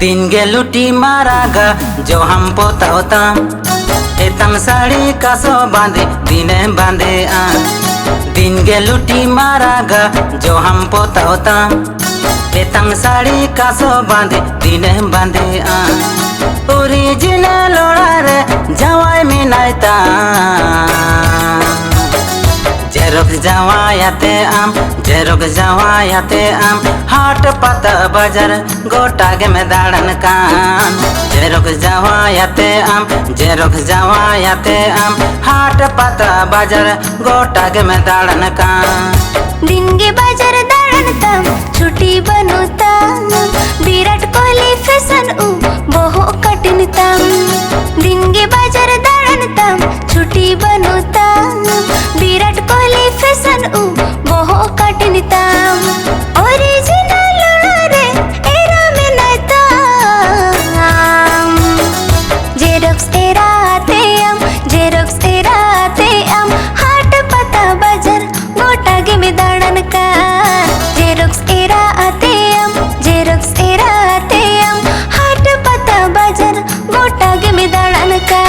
दिन गे लुटी मारागा जो हम पोता एतम साड़ी कासो बांधे दिने बांधे आ दिन गे लुटी मारागा जो हम पोता एतम साड़ी कासो बांधे दिने बांधे आ ओरिजिनल लोड़ा रे जवाई में नायता जेरोक्स जावायाते आम हाट पता बाजार गोटा के में दाड़न कान जेरोक्स जावायाते आम हाट पता बाजार गोटा के में दाड़न कान दिन के बाजार दाड़न तम छुट्टी बनोता विराट कोहली फैशन उ बहु कठिन तम दिन के बाजार दाड़न तम छुट्टी बनोता विराट कोहली फैशन उ बहु कठिन तम ओरिजिनल लोड़ा रे एरा में नैता जेरोक्स एराते आम हाट पता बाजार गोटा के में दाड़न का जेरोक्स एराते आम हाट पता बाजार गोटा के में दाड़न का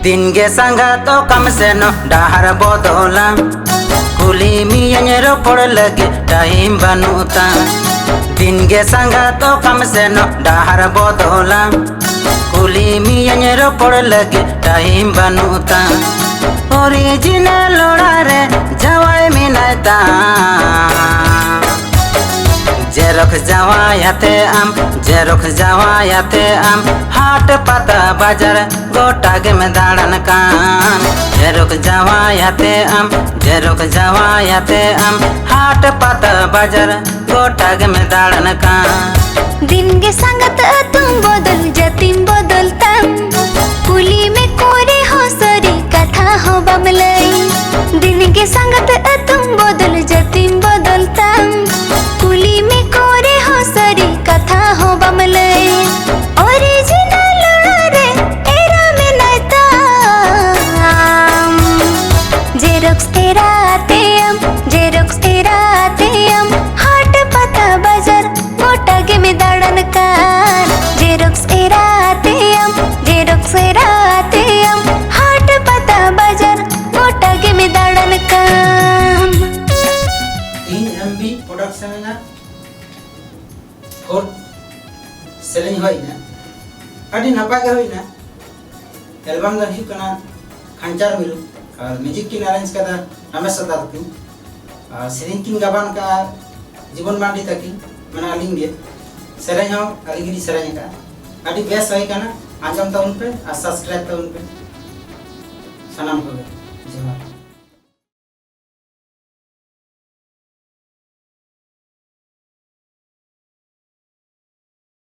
दिन गे संगा तो कम से नो डाहर बोदोला कुली मियन रोपड़ लगे टाइम बनूता दिन गे संगा तो कम से नो डाहर बोदोला कुली मियन रोपड़ लगे टाइम बनूता ओरिजिनल लोड़ा रे जवाई में नायता जेरोक्स जावायाते आम हाट पता बाजार गोटा के में दाड़न कान जेरोक्स जावायाते आम हाट पता बाजार गोटा के में दाड़न कान दिन के संगत तुम बदल जतिम बदलतम कुली में कोरे हो सरी कथा हो बमलई दिन के संगत तुम बदल जतिम बदलतम कुली में कोरे हो सरी कथा हो बमलई ओरिजिनल लोड़ा रे एरा में नैता जेरोक्स एराते आम हाट पता बाजार गोटा के में दाड़न कान जेरोक्स एराते आम हाट पता बाजार गोटा के में दाड़न कान 3 MB प्रोडक्शन ना 4 सेलिंग होइना अडी नपा के होइना एल्बम दा हिक ना खंचार मिलु और म्यूजिक की अरेंज कदा रमेश सदार की सेरिंग किन गाबान का जीवन बांडी तकी मना अलिंग गे सेरें हो अलिगिरी सेरें का अडी बेस होय काना आंजम ताउन पे और सब्सक्राइब ताउन पे सनम को जमा